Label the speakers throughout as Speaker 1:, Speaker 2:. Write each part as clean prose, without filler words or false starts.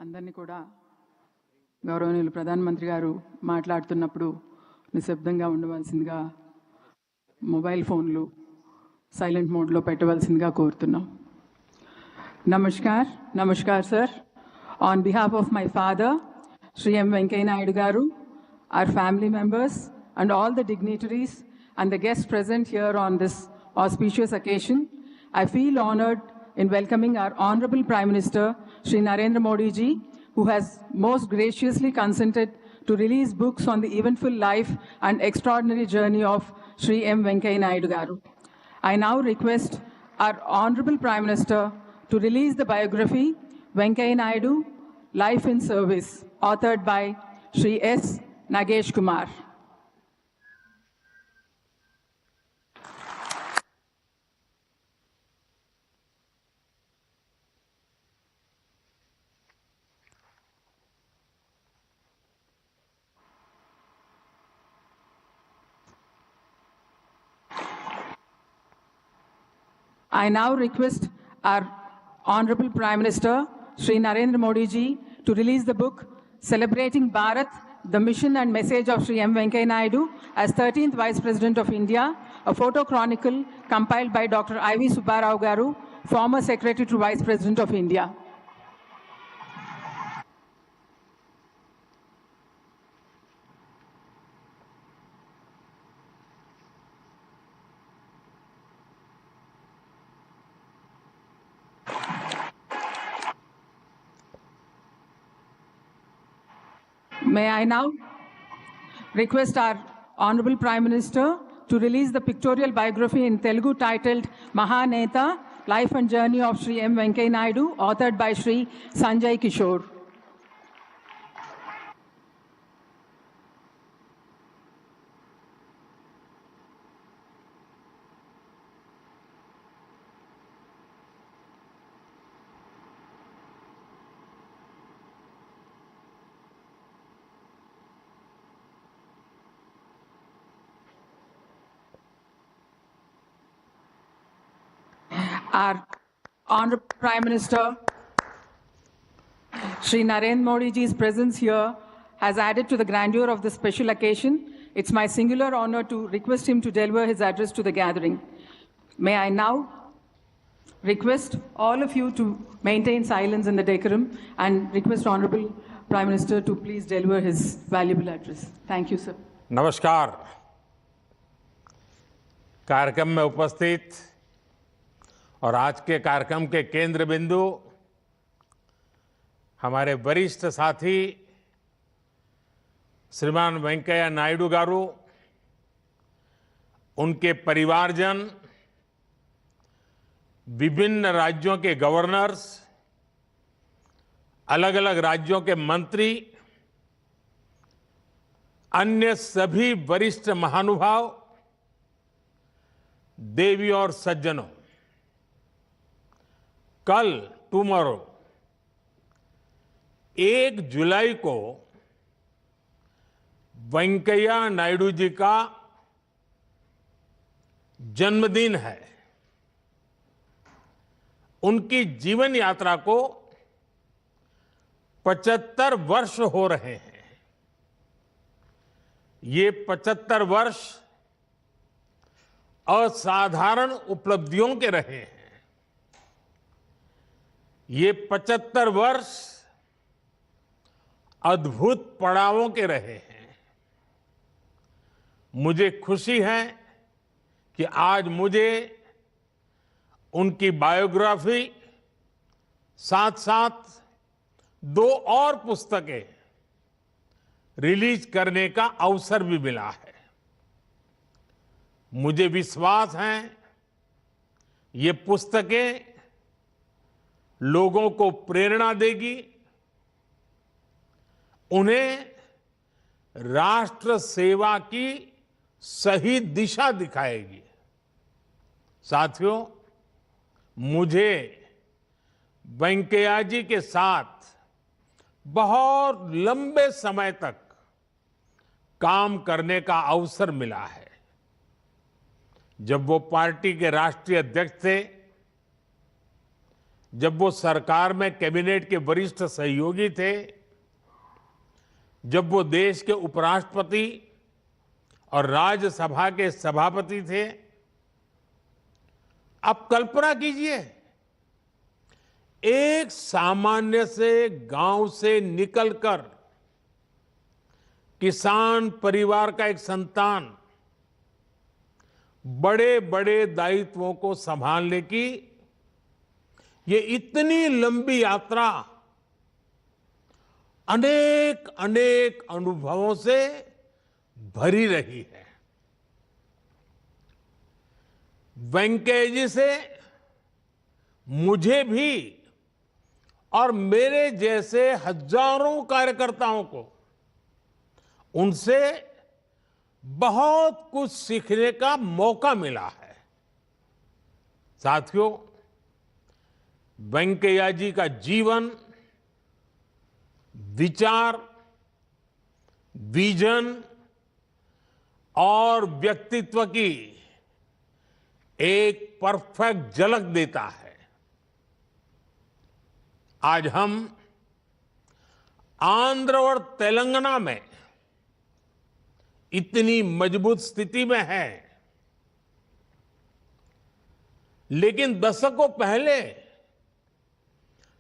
Speaker 1: అందరినీ కూడా గౌరవనీయులు ప్రధానమంత్రి గారు మాట్లాడుతున్నప్పుడు నిశ్శబ్దంగా ఉండవలసిందిగా మొబైల్ ఫోన్లు సైలెంట్ మోడ్లో పెట్టవలసిందిగా కోరుతున్నాం. Namaskar sir. On behalf of my father, Shri M. Venkaiah Naidu Garu, our family members and all the dignitaries and the guests present here on this auspicious occasion, I feel honored in welcoming our Honorable Prime Minister, Shri Narendra Modi ji, who has most graciously consented to release books on the eventful life and extraordinary journey of Shri M. Venkaiah Naidu Garu. I now request our Honorable Prime Minister to release the biography, Venkaiah Naidu, Life in Service, authored by Shri S. Nagesh Kumar. I now request our Honorable Prime Minister, Shri Narendra Modi ji, to release the book Celebrating Bharat, the Mission and Message of Shri M. Venkaiah Naidu as 13th Vice President of India, a photo chronicle compiled by Dr. I.V. Subbarao Garu, former Secretary to Vice President of India. May I now request our Honorable Prime Minister to release the pictorial biography in Telugu titled Mahaneta, Life and Journey of Shri M. Venkaiah Naidu, authored by Shri Sanjay Kishore. Our Honorable Prime Minister, Shri Narendra Modi ji's presence here has added to the grandeur of this special occasion. It's my singular honor to request him to deliver his address to the gathering. May I now request all of you to maintain silence in the decorum and request Honorable Prime Minister to please deliver his valuable address. Thank you, sir.
Speaker 2: नमस्कार. कार्यक्रम में उपस्थित और आज के कार्यक्रम के केंद्र बिंदु हमारे वरिष्ठ साथी श्रीमान वेंकैया नायडू गारू, उनके परिवारजन, विभिन्न राज्यों के गवर्नर्स, अलग अलग राज्यों के मंत्री, अन्य सभी वरिष्ठ महानुभाव, देवी और सज्जनों, कल टुमारो 1 जुलाई को वेंकैया नायडू जी का जन्मदिन है. उनकी जीवन यात्रा को 75 वर्ष हो रहे हैं. ये 75 वर्ष असाधारण उपलब्धियों के रहे हैं. ये 75 वर्ष अद्भुत पड़ावों के रहे हैं. मुझे खुशी है कि आज मुझे उनकी बायोग्राफी साथ साथ 2 और पुस्तकें रिलीज करने का अवसर भी मिला है. मुझे विश्वास है ये पुस्तकें लोगों को प्रेरणा देगी, उन्हें राष्ट्र सेवा की सही दिशा दिखाएगी. साथियों, मुझे वेंकैया जी के साथ बहुत लंबे समय तक काम करने का अवसर मिला है. जब वो पार्टी के राष्ट्रीय अध्यक्ष थे, जब वो सरकार में कैबिनेट के वरिष्ठ सहयोगी थे, जब वो देश के उपराष्ट्रपति और राज्यसभा के सभापति थे। आप कल्पना कीजिए, एक सामान्य से गांव से निकलकर किसान परिवार का एक संतान बड़े बड़े दायित्वों को संभालने की ये इतनी लंबी यात्रा अनेक अनेक अनुभवों से भरी रही है। वेंकैया जी से मुझे भी और मेरे जैसे हजारों कार्यकर्ताओं को उनसे बहुत कुछ सीखने का मौका मिला है। साथियों, वेंकैया जी का जीवन, विचार, विजन और व्यक्तित्व की एक परफेक्ट झलक देता है। आज हम आंध्र और तेलंगाना में इतनी मजबूत स्थिति में हैं, लेकिन दशकों पहले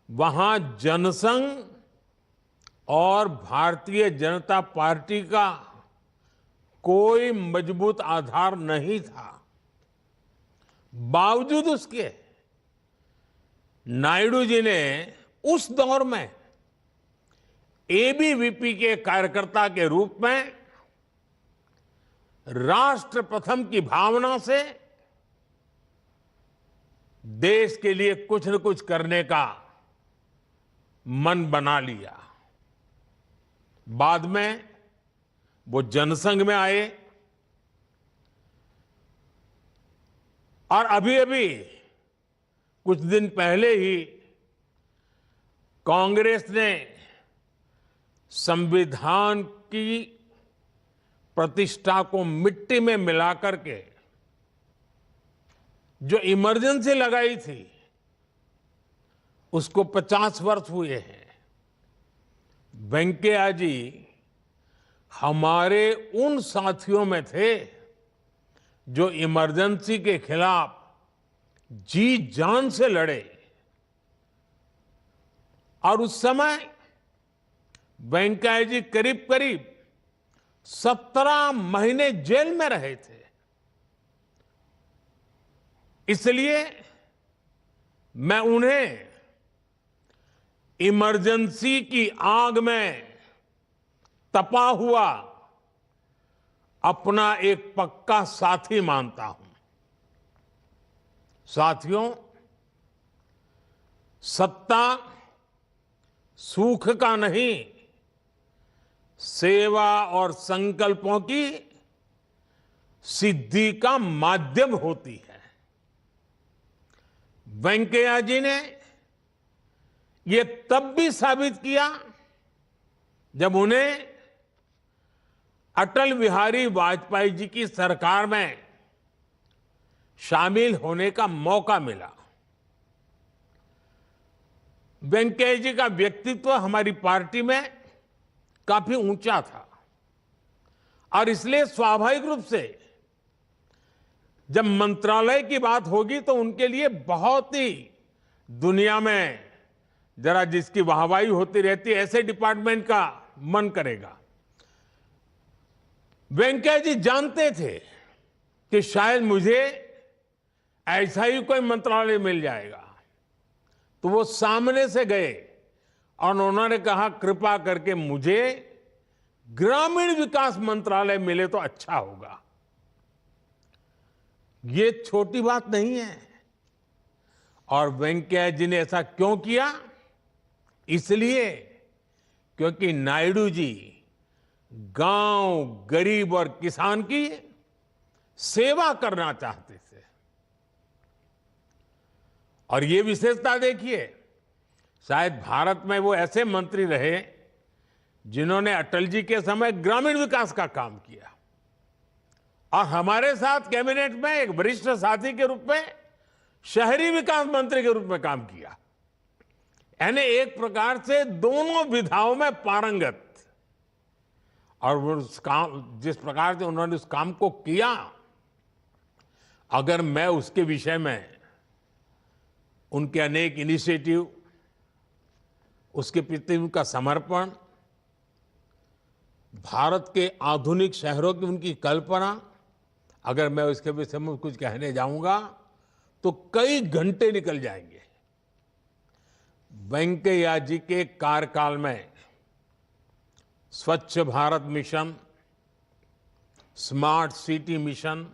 Speaker 2: वहां जनसंघ और भारतीय जनता पार्टी का कोई मजबूत आधार नहीं था। बावजूद उसके नायडू जी ने उस दौर में एबीवीपी के कार्यकर्ता के रूप में राष्ट्र प्रथम की भावना से देश के लिए कुछ न कुछ करने का मन बना लिया। बाद में वो जनसंघ में आए और अभी अभी कुछ दिन पहले ही कांग्रेस ने संविधान की प्रतिष्ठा को मिट्टी में मिलाकर के जो इमरजेंसी लगाई थी उसको 50 वर्ष हुए हैं। वेंकैया जी हमारे उन साथियों में थे जो इमरजेंसी के खिलाफ जी जान से लड़े और उस समय वेंकैया जी करीब करीब 17 महीने जेल में रहे थे। इसलिए मैं उन्हें इमरजेंसी की आग में तपा हुआ अपना एक पक्का साथी मानता हूं। साथियों, सत्ता सुख का नहीं, सेवा और संकल्पों की सिद्धि का माध्यम होती है। वेंकैया जी ने ये तब भी साबित किया जब उन्हें अटल बिहारी वाजपेयी जी की सरकार में शामिल होने का मौका मिला। वेंकैया जी का व्यक्तित्व हमारी पार्टी में काफी ऊंचा था और इसलिए स्वाभाविक रूप से जब मंत्रालय की बात होगी तो उनके लिए बहुत ही दुनिया में जरा जिसकी वाहवाही होती रहती है ऐसे डिपार्टमेंट का मन करेगा। वेंकैया जी जानते थे कि शायद मुझे ऐसा ही कोई मंत्रालय मिल जाएगा, तो वो सामने से गए और उन्होंने कहा कृपा करके मुझे ग्रामीण विकास मंत्रालय मिले तो अच्छा होगा। ये छोटी बात नहीं है। और वेंकैया जी ने ऐसा क्यों किया? इसलिए क्योंकि नायडू जी गांव, गरीब और किसान की सेवा करना चाहते थे। और ये विशेषता देखिए, शायद भारत में वो ऐसे मंत्री रहे जिन्होंने अटल जी के समय ग्रामीण विकास का काम किया और हमारे साथ कैबिनेट में एक वरिष्ठ साथी के रूप में शहरी विकास मंत्री के रूप में काम किया। यानी एक प्रकार से दोनों विधाओं में पारंगत। और वो उस काम, जिस प्रकार से उन्होंने उस काम को किया, अगर मैं उसके विषय में उनके अनेक इनिशिएटिव, उसके प्रति उनका समर्पण, भारत के आधुनिक शहरों की उनकी कल्पना, अगर मैं उसके विषय में कुछ कहने जाऊंगा तो कई घंटे निकल जाएंगे। वेंकैया जी के कार्यकाल में स्वच्छ Bharat mission, smart city mission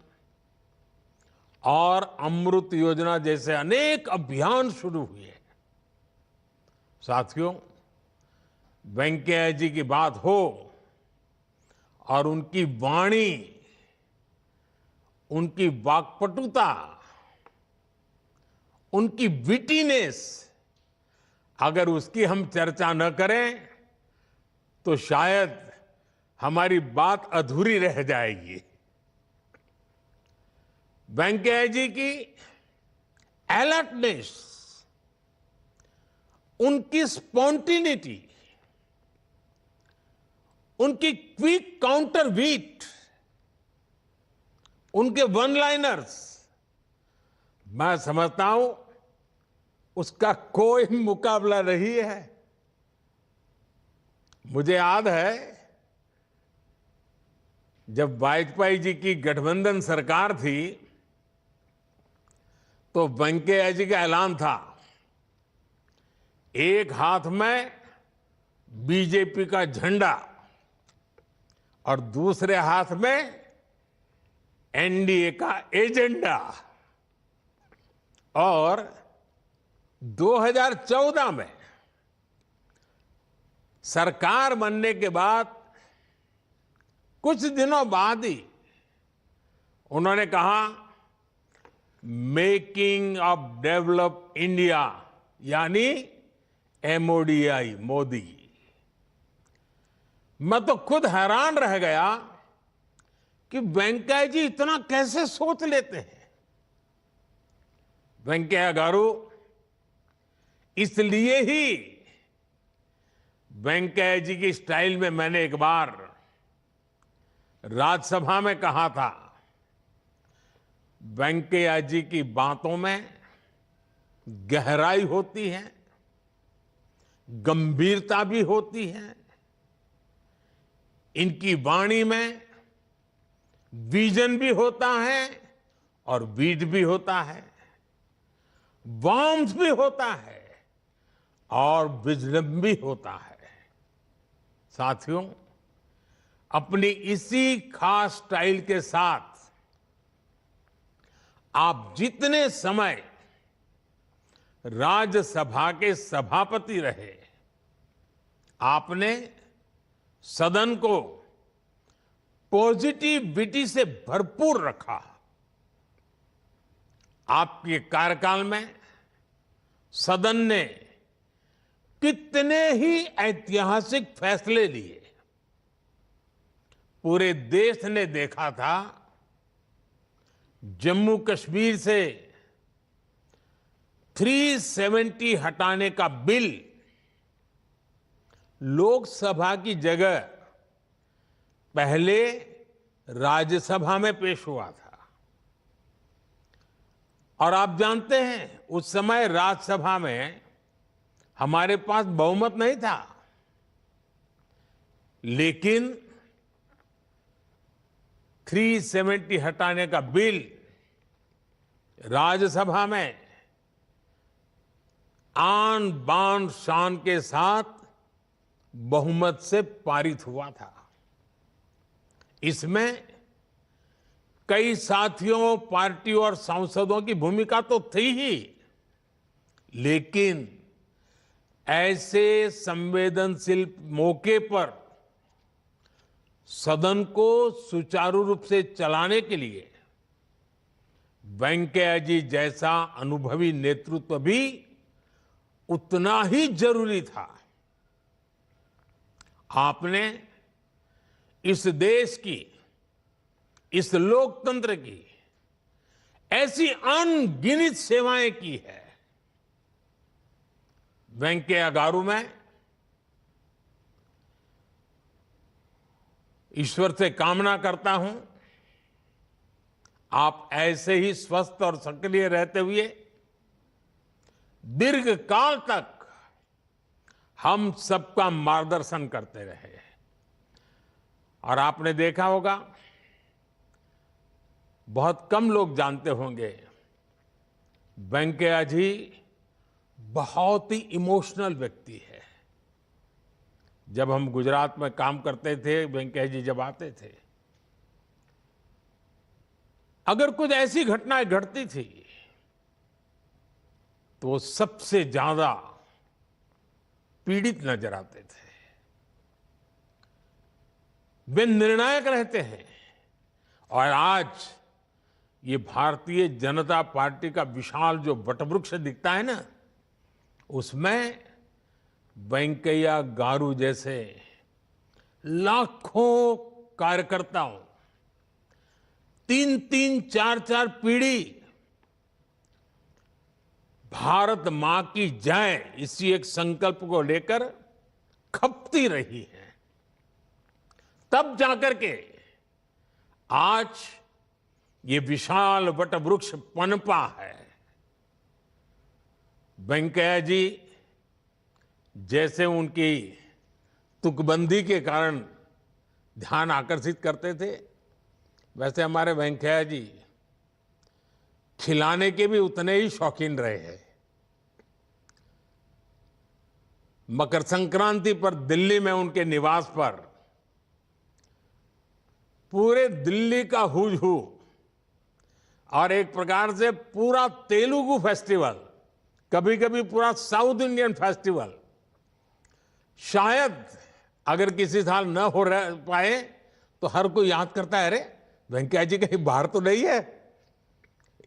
Speaker 2: और अमृत योजना जैसे अनेक अभियान शुरू हुए। साथियों, वेंकैया जी की बात हो और उनकी वाणी, उनकी वाक्पटुता, उनकी विटीनेस, अगर उसकी हम चर्चा न करें तो शायद हमारी बात अधूरी रह जाएगी। वेंकैया जी की अलर्टनेस, उनकी स्पॉन्टिनिटी, उनकी क्विक काउंटर वीट, उनके वन लाइनर्स, मैं समझता हूं उसका कोई मुकाबला नहीं है। मुझे याद है जब वाजपेयी जी की गठबंधन सरकार थी तो वेंकैया जी का ऐलान था, एक हाथ में बीजेपी का झंडा और दूसरे हाथ में एनडीए का एजेंडा। और 2014 में सरकार बनने के बाद कुछ दिनों बाद ही उन्होंने कहा, मेकिंग ऑफ डेवलप इंडिया, यानी MODI, मोदी। मैं तो खुद हैरान रह गया कि वेंकैया जी इतना कैसे सोच लेते हैं। वेंकैया गारू, इसलिए ही वेंकैया जी की स्टाइल में मैंने एक बार राज्यसभा में कहा था, वेंकैया जी की बातों में गहराई होती है, गंभीरता भी होती है, इनकी वाणी में विजन भी होता है और वीट भी होता है, वार्मथ भी होता है और विजडम भी होता है। साथियों, अपनी इसी खास स्टाइल के साथ आप जितने समय राज्यसभा के सभापति रहे, आपने सदन को पॉजिटिविटी से भरपूर रखा। आपके कार्यकाल में सदन ने कितने ही ऐतिहासिक फैसले लिए। पूरे देश ने देखा था, जम्मू कश्मीर से 370 हटाने का बिल लोकसभा की जगह पहले राज्यसभा में पेश हुआ था। और आप जानते हैं, उस समय राज्यसभा में हमारे पास बहुमत नहीं था, लेकिन 370 हटाने का बिल राज्यसभा में आन बान शान के साथ बहुमत से पारित हुआ था। इसमें कई साथियों, पार्टियों और सांसदों की भूमिका तो थी ही, लेकिन ऐसे संवेदनशील मौके पर सदन को सुचारू रूप से चलाने के लिए वेंकैया जी जैसा अनुभवी नेतृत्व भी उतना ही जरूरी था। आपने इस देश की, इस लोकतंत्र की ऐसी अनगिनत सेवाएं की है। वेंकैया गारू में ईश्वर से कामना करता हूं आप ऐसे ही स्वस्थ और सक्रिय रहते हुए दीर्घ काल तक हम सबका मार्गदर्शन करते रहे। और आपने देखा होगा, बहुत कम लोग जानते होंगे, वेंकैया जी बहुत ही इमोशनल व्यक्ति है। जब हम गुजरात में काम करते थे, वेंकैया जी जब आते थे, अगर कुछ ऐसी घटनाएं घटती थी तो वो सबसे ज्यादा पीड़ित नजर आते थे। वे निर्णायक रहते हैं। और आज ये भारतीय जनता पार्टी का विशाल जो वटवृक्ष दिखता है ना, उसमें वेंकैया गारू जैसे लाखों कार्यकर्ताओं, 3-3, 4-4 पीढ़ी भारत मां की जय इसी एक संकल्प को लेकर खपती रही है। तब जाकर के आज ये विशाल वटवृक्ष पनपा है। वेंकैया जी जैसे उनकी तुकबंदी के कारण ध्यान आकर्षित करते थे, वैसे हमारे वेंकैया जी खिलाने के भी उतने ही शौकीन रहे हैं। मकर संक्रांति पर दिल्ली में उनके निवास पर पूरे दिल्ली का हुज हू और एक प्रकार से पूरा तेलुगु फेस्टिवल, कभी कभी पूरा साउथ इंडियन फेस्टिवल, शायद अगर किसी साल न हो पाए तो हर कोई याद करता है, अरे वेंकैया जी कहीं बाहर तो नहीं है।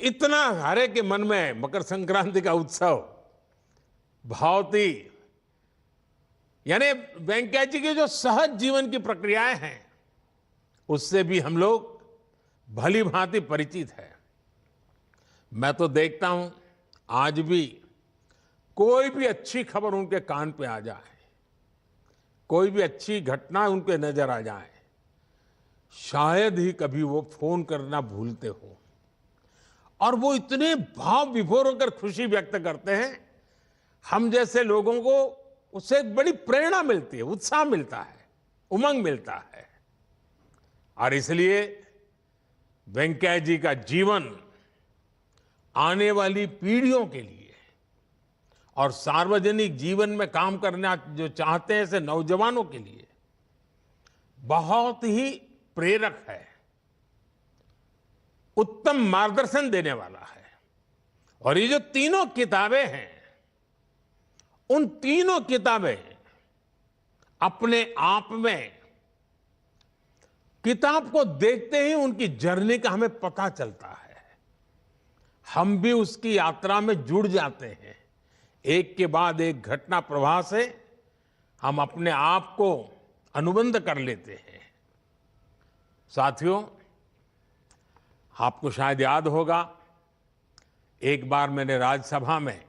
Speaker 2: इतना हर एक के मन में मकर संक्रांति का उत्सव बहुत ही, यानी वेंकैया जी की जो सहज जीवन की प्रक्रियाएं हैं उससे भी हम लोग भली भांति परिचित है। मैं तो देखता हूं आज भी कोई भी अच्छी खबर उनके कान पे आ जाए, कोई भी अच्छी घटना उनके नजर आ जाए, शायद ही कभी वो फोन करना भूलते हो। और वो इतने भाव विभोर होकर खुशी व्यक्त करते हैं, हम जैसे लोगों को उससे एक बड़ी प्रेरणा मिलती है, उत्साह मिलता है, उमंग मिलता है। और इसलिए वेंकैया जी का जीवन आने वाली पीढ़ियों के लिए और सार्वजनिक जीवन में काम करना जो चाहते हैं ऐसे नौजवानों के लिए बहुत ही प्रेरक है, उत्तम मार्गदर्शन देने वाला है। और ये जो तीनों किताबें हैं, उन तीनों किताबें अपने आप में, किताब को देखते ही उनकी जर्नी का हमें पता चलता है। हम भी उसकी यात्रा में जुड़ जाते हैं। एक के बाद एक घटना प्रवाह से हम अपने आप को अनुबंध कर लेते हैं। साथियों, आपको शायद याद होगा, एक बार मैंने राज्यसभा में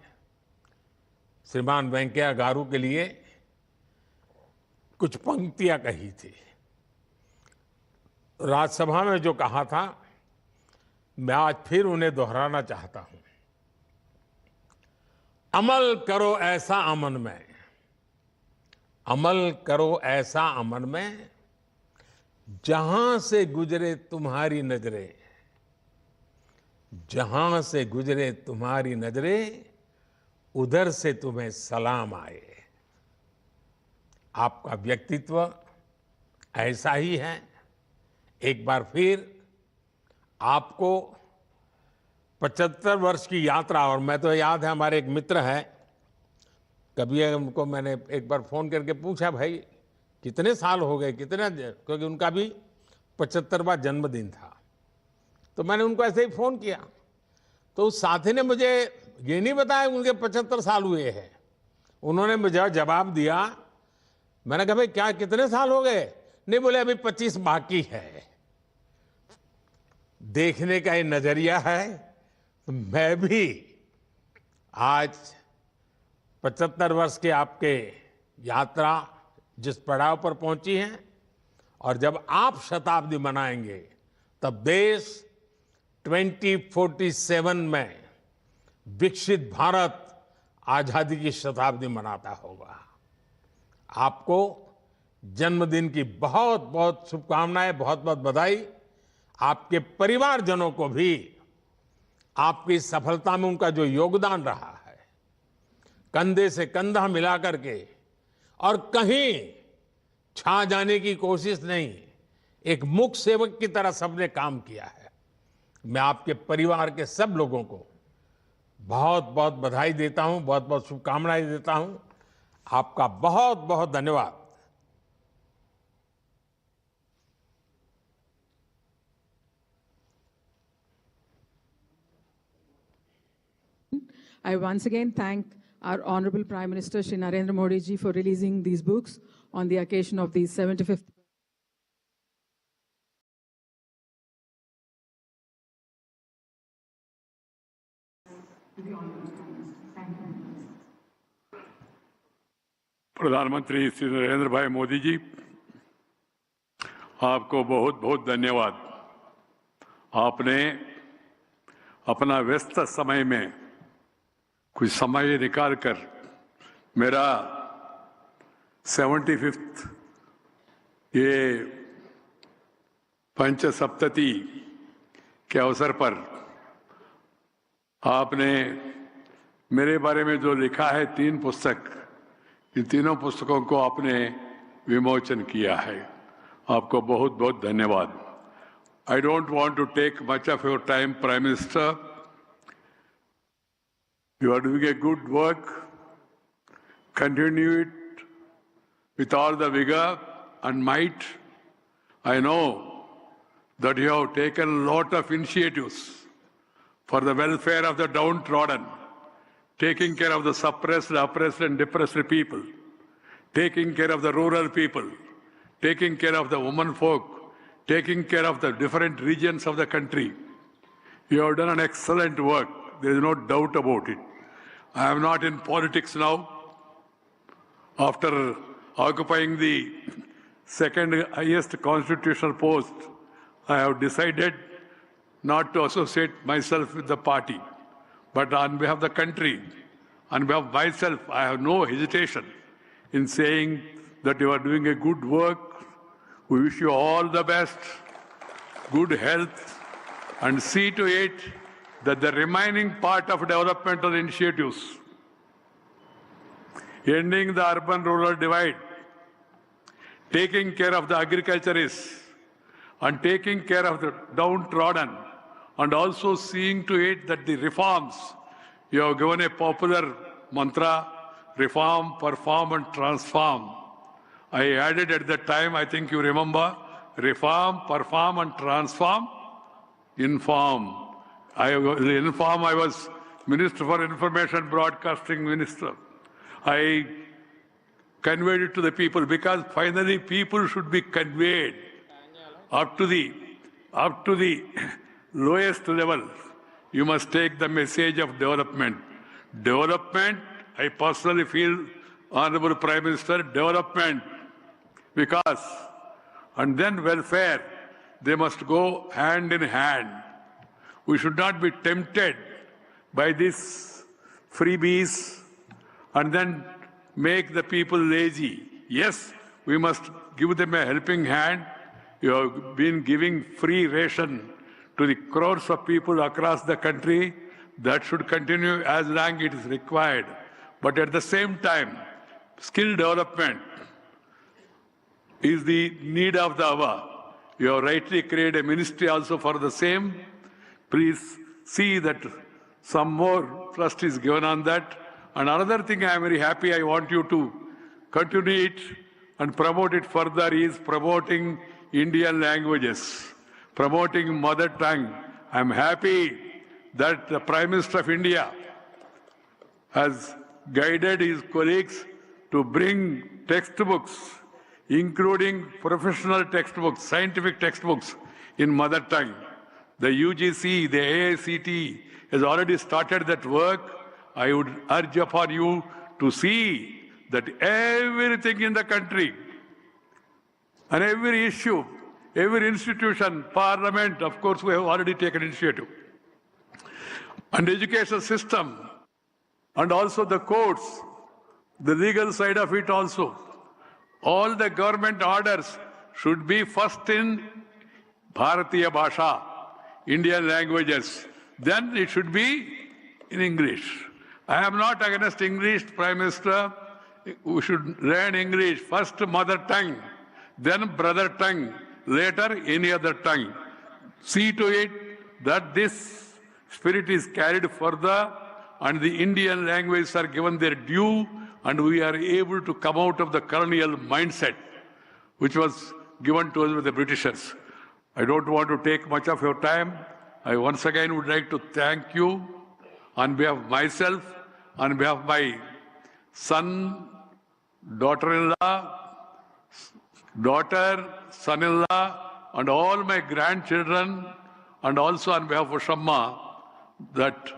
Speaker 2: श्रीमान वेंकैया गारू के लिए कुछ पंक्तियां कही थी। राज्यसभा में जो कहा था, मैं आज फिर उन्हें दोहराना चाहता हूं। अमल करो ऐसा अमन में, अमल करो ऐसा अमन में, जहां से गुजरे तुम्हारी नजरें, जहां से गुजरे तुम्हारी नजरें, उधर से तुम्हें सलाम आए। आपका व्यक्तित्व ऐसा ही है। एक बार फिर आपको 75 वर्ष की यात्रा, और मैं तो याद है हमारे एक मित्र हैं, कभी उनको मैंने एक बार फोन करके पूछा, भाई कितने साल हो गए, कितने, क्योंकि उनका भी 75वां जन्मदिन था। तो मैंने उनको ऐसे ही फोन किया, तो उस साथी ने मुझे ये नहीं बताया उनके 75 साल हुए हैं। उन्होंने मुझे जवाब दिया, मैंने कहा भाई क्या कितने साल हो गए? नहीं, बोले अभी 25 बाकी है। देखने का ये नजरिया है। तो मैं भी आज 75 वर्ष के आपके यात्रा जिस पड़ाव पर पहुंची है और जब आप शताब्दी मनाएंगे तब देश 2047 में विकसित भारत आजादी की शताब्दी मनाता होगा। आपको जन्मदिन की बहुत बहुत शुभकामनाएं, बहुत बहुत बधाई। आपके परिवारजनों को भी आपकी सफलता में उनका जो योगदान रहा है, कंधे से कंधा मिलाकर के और कहीं छा जाने की कोशिश नहीं, एक मुख सेवक की तरह सबने काम किया है। मैं आपके परिवार के सब लोगों को बहुत बहुत बधाई देता हूं, बहुत बहुत शुभकामनाएं देता हूं। आपका बहुत बहुत धन्यवाद।
Speaker 1: I once again thank our Honorable Prime Minister Shri Narendra Modi ji for releasing these books on the occasion of the 75th.
Speaker 3: प्रधानमंत्री श्री नरेंद्र भाई मोदी जी, आपको बहुत बहुत धन्यवाद। आपने अपना व्यस्त समय में कुछ समय निकालकर मेरा 75th ये पंच सप्तती के अवसर पर आपने मेरे बारे में जो लिखा है 3 पुस्तक, इन तीनों पुस्तकों को आपने विमोचन किया है। आपको बहुत बहुत धन्यवाद। I don't want to take much of your time, Prime Minister. You are doing a good work. Continue it with all the vigor and might. I know that you have taken a lot of initiatives for the welfare of the downtrodden, taking care of the suppressed, oppressed and depressed people, taking care of the rural people, taking care of the women folk, taking care of the different regions of the country. You have done an excellent work. There is no doubt about it. I am not in politics now. After occupying the second highest constitutional post, I have decided not to associate myself with the party. But on behalf of the country, on behalf of myself, I have no hesitation in saying that you are doing a good work. We wish you all the best, good health, and see to it that the remaining part of developmental initiatives, ending the urban-rural divide, taking care of the agriculturists, and taking care of the downtrodden, and also seeing to it that the reforms, you have given a popular mantra, reform, perform, and transform. I added at that time, I think you remember, reform, perform, and transform, inform. I was Minister for Information Broadcasting Minister. I conveyed it to the people because finally people should be conveyed up to the lowest level. You must take the message of development. Development, I personally feel, Honorable Prime Minister, development, because, and then welfare, they must go hand in hand. We should not be tempted by these freebies and then make the people lazy. Yes, we must give them a helping hand. You have been giving free ration to the crores of people across the country. That should continue as long as it is required. But at the same time, skill development is the need of the hour. You have rightly created a ministry also for the same. Please see that some more trust is given on that. And another thing I am very happy, I want you to continue it and promote it further, is promoting Indian languages, promoting mother tongue. I am happy that the Prime Minister of India has guided his colleagues to bring textbooks, including professional textbooks, scientific textbooks in mother tongue. The UGC, the AICT has already started that work. I would urge upon you to see that everything in the country and every issue, every institution, parliament, of course, we have already taken initiative, and education system, and also the courts, the legal side of it also. All the government orders should be first in Bharatiya Bhasha, Indian languages. Then it should be in English. I am not against English, Prime Minister. We should learn English. First mother tongue, then brother tongue, later any other tongue. See to it that this spirit is carried further and the Indian languages are given their due, and we are able to come out of the colonial mindset which was given to us by the Britishers. I don't want to take much of your time. I once again would like to thank you on behalf of myself, on behalf of my son, daughter-in-law, daughter, son-in-law, and all my grandchildren, and also on behalf of Shamma, that